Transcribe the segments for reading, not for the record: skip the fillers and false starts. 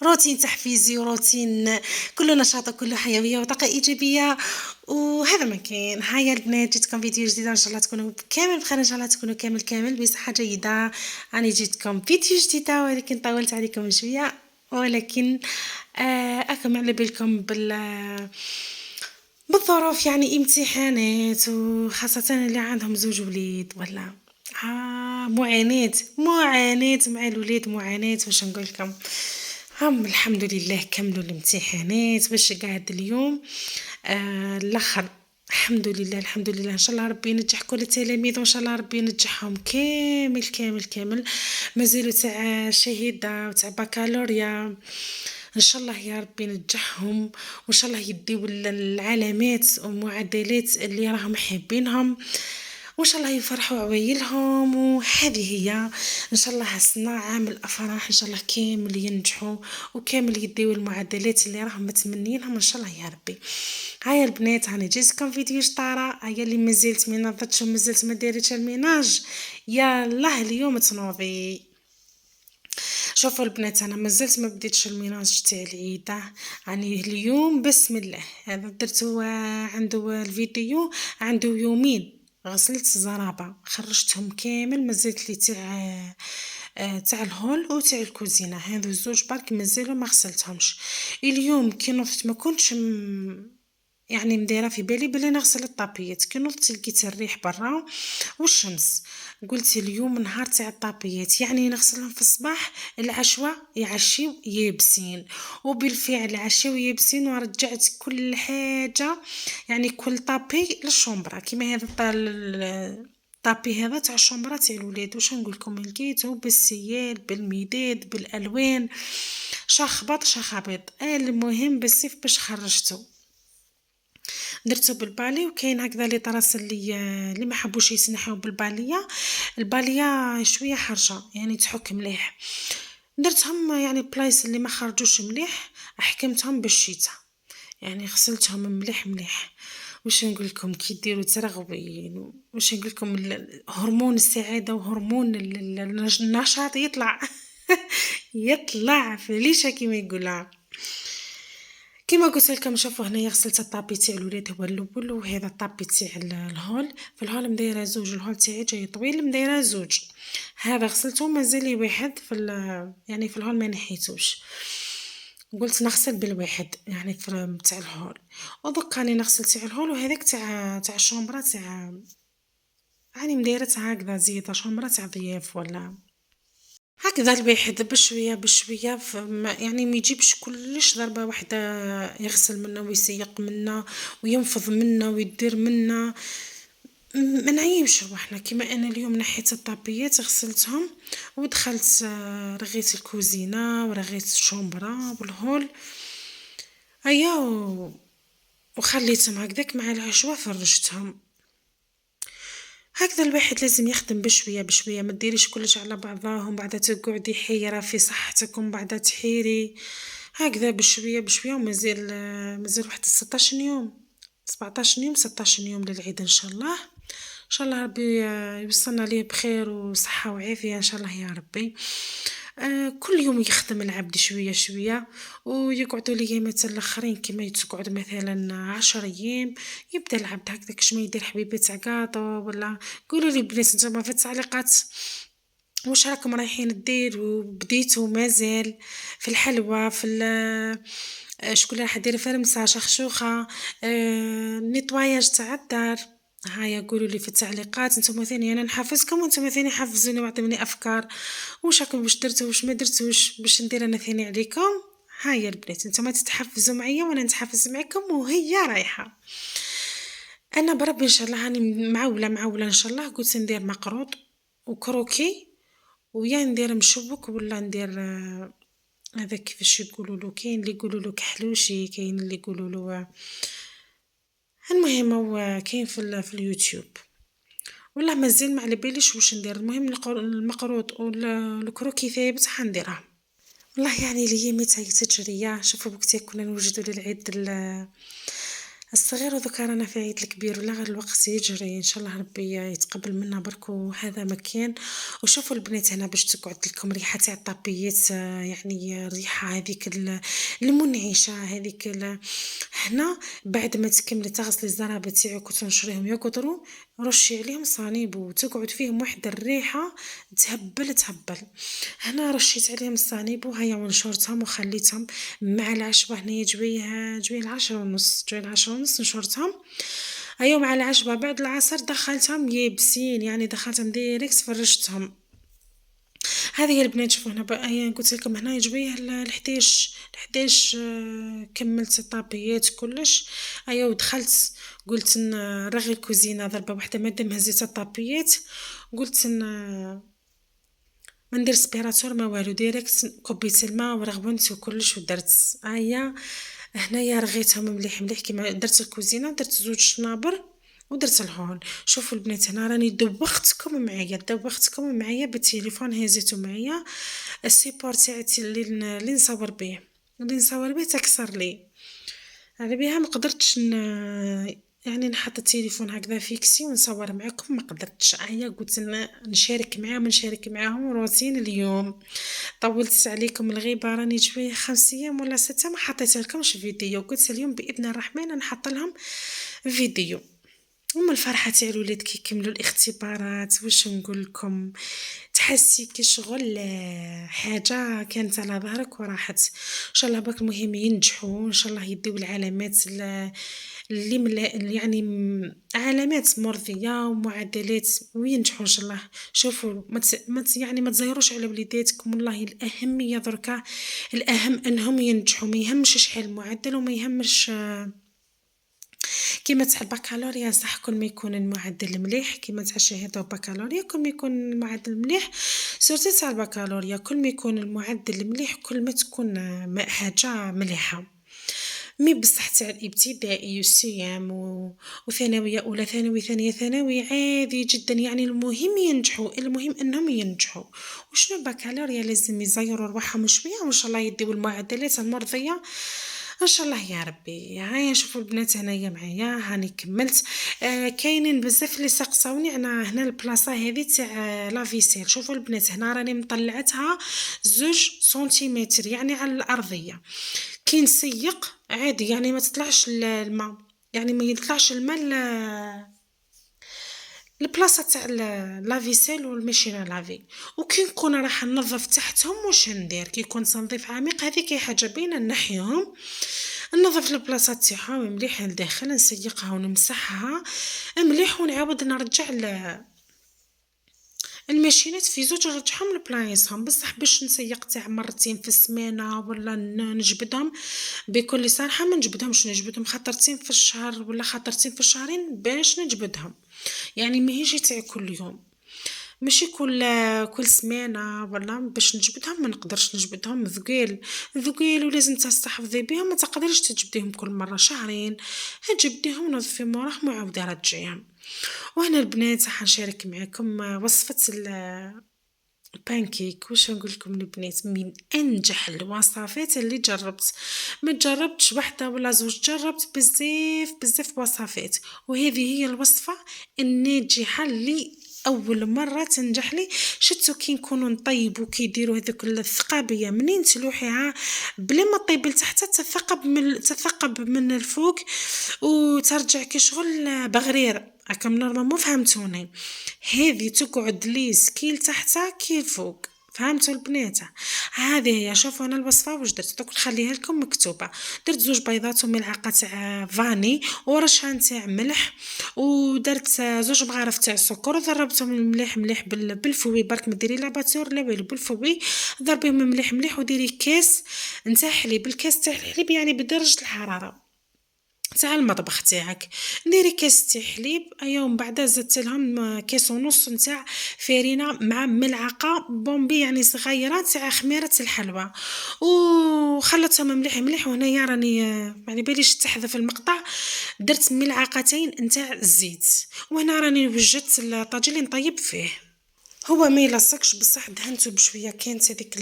روتين تحفيزي وروتين كله نشاط وكله حيوية وطاقة إيجابية. وهذا ما كاين. هيا البنات، جيتكم فيديو جديد إن شاء الله تكونوا كامل بخير، إن شاء الله تكونوا كامل بصحة جيدة. أنا جيتكم فيديو جديدة ولكن طولت عليكم شوية، ولكن أكم على بالكم بالظروف، يعني امتحانات، وخاصة اللي عندهم زوج وليد ولا معاناة مع الوليد، معاناة باش نقول لكم. هم الحمد لله كملوا الامتحانات باش قاعد اليوم الاخر. الحمد لله ان شاء الله ربي ينجح كل التلاميذ، وان شاء الله ربي ينجحهم كامل. مازالوا تاع شهيدة وتاع بكالوريا، ان شاء الله يا ربي ينجحهم، وان شاء الله يديو العلامات والمعدلات اللي راهم حابينهم، وان شاء الله يفرحوا عوايلهم. وهذه هي ان شاء الله السنه عام الافراح، ان شاء الله كامل ينجحوا وكامل يديو المعدلات اللي راهم متمنينهم ان شاء الله يا ربي. هيا البنات، هاني جيتكم فيديو شطاره. هيا اللي مازلت ما نضتش ومازلت ما دارتش الميناج، يلا اليوم تنوضي. شوفوا البنات، انا مازلت ما بديتش الميناج تاع العيد، يعني اليوم بسم الله. هذا درته عنده الفيديو عنده يومين. غسلت الزرابه خرجتهم كامل، مازلت لي تاع الهول وتاع الكوزينه، هذو الزوج برك مازالوا ما غسلتهمش. اليوم كي نضت ما كنتش يعني مديره في بالي بلي نغسل الطابيات. كي نضت لقيت الريح برا والشمس، قلت اليوم نهار تاع الطابيات، يعني نغسلهم في الصباح العشوة يعشيو يابسين. وبالفعل عشيو يابسين، ورجعت كل حاجة، يعني كل طابي للشومبرا كيما هذا الطابي هذا تاع الشومبرا تاع الولاد. واش نقول لكم، لقيته بالسيال بالمداد بالالوان، شخبط المهم بالسيف باش خرجته. درته بالبالي، وكاين هكذا لي طراس اللي ما حبوش يسنحوا بالباليه. الباليه شويه حرشه يعني تحك مليح، درتهم يعني بلايص اللي ما خرجوش مليح، احكمتهم بالشتاء، يعني غسلتهم مليح. واش نقول لكم، كي ديروا ترغبين، واش نقول لكم، هرمون السعاده وهرمون النشاط يطلع يطلع في ليشه كيما يقولها. كما قلت لكم، شوفوا هنايا غسلت الطابي تاع الولاد هو الاول، وهذا الطابي تاع الهول. في الهول مدايره زوج، الهول تاعي جاي طويل مدايره زوج. هذا غسلته مازال لي واحد يعني في الهول ما نحيتوش، قلت نغسل بالواحد يعني في تاع الهول. ودوك راني نغسل تاع الهول، وهذاك تاع الشومبرا تاع يعني مدايرتها هكذا زياده، شومبرا تاع ضياف ولا هكذا الواحد بشويه يعني ما يجيبش كلش ضربه واحده، يغسل منه ويسيق منه وينفض منه ويدير منه. ما نعيبش روحنا. كما انا اليوم نحيت الطابيات غسلتهم، ودخلت رغيت الكوزينه ورغيت الشومبرا والهول. ايا وخليتهم هكذاك مع العشوه فرشتهم. هكذا الواحد لازم يخدم بشويه، ما ديريش كلش على بعضاهم بعدا تقعدي حيره في صحتكم بعدا تحيري. هكذا بشويه مازال واحد 16 يوم، 17 يوم 16 يوم للعيد ان شاء الله. ان شاء الله ربي يوصلنا ليه بخير وصحه وعافيه ان شاء الله يا ربي. كل يوم يخدم العبد شويه ويقعدوا الايامات الاخرين كما تقعد مثلا 10 ايام، يبدا العبد هكذاك كش ما يدير حبيبي تاع قاطو ولا. قولوا لي بنات نتوما في التعليقات واش راكم رايحين ديروا وبديتوا مازال في الحلوى في شكون راح دير فرمسه شخشوخه نيطواياج تاع الدار. هيا قولوا لي في التعليقات نتوما ثاني، انا نحفزكم وانتم ثاني حفزوني واعطوني افكار. واش راكم واش درتوا واش ما درتوش باش ندير انا ثاني عليكم. هيا البنات نتوما تتحفزوا معايا وانا نتحفز معكم، وهي رايحه. انا بربي ان شاء الله هاني معوله ان شاء الله. قلت ندير مقروط وكروكي، ويا ندير مشوك ولا ندير هذا كيفاش يقولوا له، كاين اللي يقولوا له كحلوشي، كاين اللي يقولوا له المهم هو كاين في اليوتيوب. والله مازال ما على باليش واش ندير. المهم المقروط والكروكي ثابت حنديرها. والله يعني الايام تاعي تجريه. شوفوا وقت كنا نوجدوا للعيد الصغير ودوكا رانا في عيد الكبير ولا غير الوقت يجري ان شاء الله ربي يتقبل منا برك وهذا مكان. وشوفوا البنات هنا باش تقعد لكم ريحه تاع الطابيات، يعني الريحه هذيك المنعشه هذيك هنا. بعد ما تكملي تغسلي الزرابه تاعك وتنشريهم يقطروا، رشي عليهم صانيب وتقعد فيهم واحد الريحه تهبل تهبل. هنا رشيت عليهم الصانيب وهيا ونشرتهم وخليتهم مع العشبة. هنايا جويه 10:30، جويه 10:30 نشرتهم. ايوا مع العشبة بعد العصر دخلتهم يابسين، يعني دخلتهم ديريكت فرشتهم. هذه هي البنات. شوفوا هنا بقى هي قلت لكم هنا جويه ل11 كملت الطابيات كلش. ايوا ودخلت قلت نرغي الكوزينه ضربه واحده مادام هزيت الطابيات. قلت ما ندير سبيراتور ما والو، ديريكت كبيت الماء ورغبنت وكلش ودرت. هيا هنايا رغيتهم مليح مليح كيما درت الكوزينه، درت 2 شنابر ودرت الهون. شوفوا البنات هنا راني دوختكم معايا بالتليفون، هزيتو معايا السيبور تاعتي اللي نصور بيه تكسر لي على بها. ما قدرتش يعني نحط التليفون هكذا فيكسي ونصور معاكم، ما قدرتش. هيا قلت نشارك معاهم روتين اليوم. طولت عليكم الغيبه، راني شويه 5 ايام ولا 6 ما حطيت لكمش فيديو. قلت اليوم باذن الرحمن نحط لهم فيديو. ومن الفرحه تاع الولاد كي كملوا الاختبارات واش نقول لكم، تحسي كي شغل حاجه كانت على ظهرك وراحت. ان شاء الله باك المهم ينجحوا، ان شاء الله يديو العلامات يعني علامات مرضيه ومعدلات وينجحوا ان شاء الله. شوفوا يعني ما تزيروش على وليداتكم، والله الاهميه دركا الاهم انهم ينجحوا. ما يهمش شحال المعدل وما يهمش كيما تاع البكالوريا. صح كل ما يكون المعدل مليح كيما تاع الشهاده والبكالوريا، كل ما يكون المعدل مليح سورتو تاع البكالوريا، كل ما يكون المعدل مليح كل ما تكون حاجه مليحه. مي بصح تاع الابتدائي والسيام وثانويه اولى ثانوي ثانيه ثانوي عادي جدا، يعني المهم ينجحوا، المهم انهم ينجحوا. وشنو البكالوريا لازم يزيروا رواحهم شويه وان شاء الله يديو المعدلات المرضيه ان شاء الله يا ربي. هيا شوفوا البنات هنايا معايا هاني كملت. كاينين بزاف اللي سقساوني انا هنا البلاصه هذه تاع لافيسيل. شوفوا البنات هنا راني مطلعتها 2 سنتيمتر يعني على الارضيه. كي نسيق عادي يعني ما تطلعش الماء، يعني ما يطلعش الماء البلاصه تاع لافيسيل والماشينه لافي. وكي نكون راح ننظف تحتهم واش ندير كي يكون تنظيف عميق، هذيك حاجه باينه نحيهم ننظف البلاصات تاعها مليح لداخل، نسيقها ونمسحها مليح ونعاود نرجع الماشينات في زوج نرجعهم لبلايصهم. بصح باش نسيق تاع مرتين في السمانه ولا نجبدهم بكل صراحه ما نجبدهم خطرتين في الشهر ولا خطرتين في الشهرين باش نجبدهم، يعني ماهيش تاع كل يوم، ماشي كل سمانه ولا باش نجبدهم. ما نقدرش نجبدهم ذقيل ولازم تستحفظي بهم، ما تقدرش تجبديهم كل مره شهرين، تجبديهم نظفي موراهم وعاودي رجعيهم. وهنا البنات راح نشارك معكم وصفه البانكيك. واش نقول لكم البنات، من انجح الوصفات اللي جربت، ما جربتش واحده ولا زوج، جربت بزاف وصفات، وهذه هي الوصفه الناجحه اللي اول مره تنجح لي. شتو كي نكونوا نطيبوا كيديروا هذوك الثقابيه منين تلوحيها بلا ما طيب لتحت تثقب من الفوق وترجع كي شغل بغرير هكا نورمالمون. فهمتوني؟ هذه تقعد لي سكيل تحتها كي فوق. فهمتوا البنات؟ هذه هي. شوفوا انا الوصفه واش درت دوك نخليها لكم مكتوبه. درت 2 بيضات وملعقه تاع فاني ورشه تاع ملح، ودرت 2 مغارف تاع السكر وضربتهم مليح مليح بالفوي. برك ما ديري لا باتور لا والو، بالفوي ضربيهم مليح مليح وديري كاس نتاع حليب. الكاس تاع الحليب يعني بدرجه الحراره تاع المطبخ تاعك. ديري كاس تاع حليب ايوا من بعد زدت لهم كاس ونص نتاع فرينه مع ملعقه بومبي يعني صغيره تاع خميره الحلوى وخلطتهم مليح مليح. وهنايا راني يعني باليش تحذف المقطع، درت ملعقتين نتاع الزيت. وهنا راني وجدت الطاجين اللي نطيب فيه. هو ما يلصقش بصح دهنته بشويه، كانت هذيك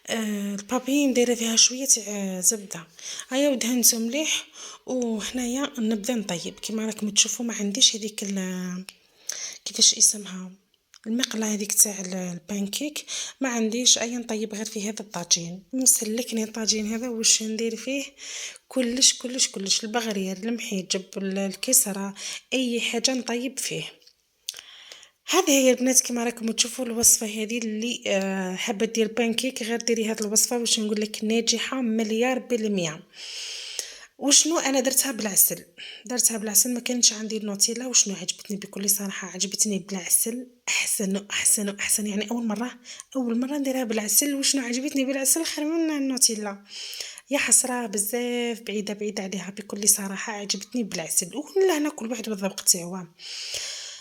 البابي دايره فيها شويه تاع زبده. هيا ودهنته مليح. وهنايا نبدا نطيب كيما راكم تشوفوا، ما عنديش هذيك كيفاش اسمها، المقله هذيك تاع البانكيك، ما عنديش اي. نطيب غير في هذا الطاجين، مسلكني الطاجين هذا واش ندير فيه. كلش كلش كلش، البغرير، المحيجب، الكسره، اي حاجه نطيب فيه. هذه هي البنات كما راكم تشوفوا الوصفه هذه اللي حابه دير بانكيك، غير ديري هذه الوصفه واش نقول لك ناجحه مليار بالمية. وشنو انا درتها بالعسل، درتها بالعسل، ما كانش عندي النوتيلا. وشنو عجبتني بكل صراحه، عجبتني بالعسل احسن واحسن واحسن. يعني اول مره نديرها بالعسل. وشنو عجبتني بالعسل خير من النوتيلا. يا حسره بزاف، بعيده بعيده عليها بكل صراحه، عجبتني بالعسل. ولا هنا كل واحد والذوق تاعو.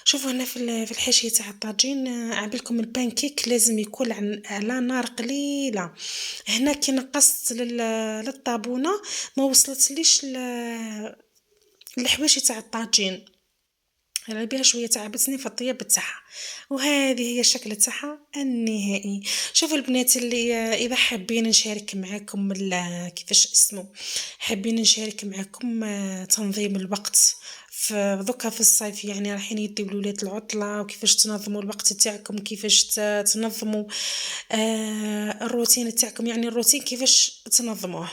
شوفوا هنا في الحاشيه تاع الطاجين، عبالكم البانكيك لازم يكون على نار قليله. هنا كي نقصت للطابونه ما وصلتليش الحواشي تاع الطاجين، على بها شويه تعبتني في الطياب تاعها. وهذه هي الشكل تاعها النهائي. شوفوا البنات اللي اذا حابين نشارك معكم كيفاش اسمه، حابين نشارك معكم تنظيم الوقت في دوكا في الصيف، يعني رايحين يديو الولاد العطله، وكيفاش تنظموا الوقت تاعكم، كيفاش تنظموا الروتين تاعكم، يعني الروتين كيفاش تنظموه.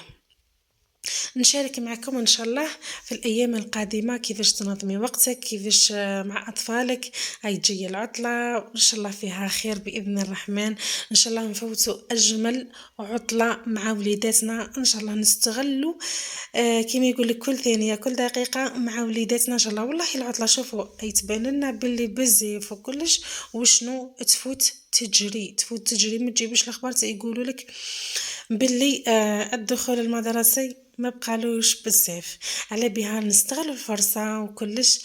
نشارك معكم ان شاء الله في الايام القادمه كيفاش تنظمي وقتك، كيفاش مع اطفالك. هاي تجي العطله وان شاء الله فيها خير باذن الرحمن. ان شاء الله نفوتوا اجمل عطله مع وليداتنا، ان شاء الله نستغلوا كما يقول لك كل ثانيه كل دقيقه مع وليداتنا ان شاء الله. والله العطله شوفوا يتبان لنا باللي بزاف وكلش، وشنو تفوت تجري تفوت تجري. ما تجيبوش الاخبار يقولوا لك باللي الدخول المدرسي ما بقالوش بزاف. على بها نستغل الفرصه وكلش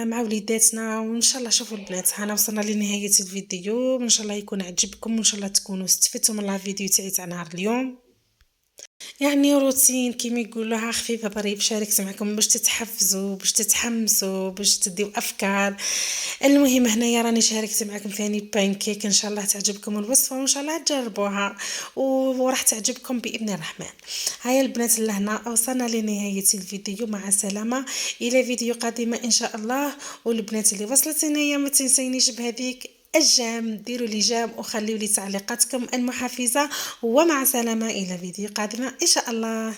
مع وليداتنا. وان شاء الله شوفوا البنات هنا وصلنا لنهايه الفيديو، وان شاء الله يكون عجبكم، وان شاء الله تكونوا استفدتوا من الفيديو تاعي تاع نهار اليوم. يعني روتين كيما يقولوها خفيفه ظريف، شاركت معكم باش تتحفزوا باش تتحمسوا باش تديو افكار. المهم هنايا راني شاركت معكم ثاني بانكيك، ان شاء الله تعجبكم الوصفه وان شاء الله تجربوها وراح تعجبكم باذن الرحمن. هيا البنات لهنا وصلنا لنهايه الفيديو، مع السلامه الى فيديو قادمه ان شاء الله. والبنات اللي وصلت هنايا ما تنسينيش بهذيك الجام، ديروا لي جام وخليوا لي تعليقاتكم المحفزه. ومع سلامه الى فيديو قادمه ان شاء الله.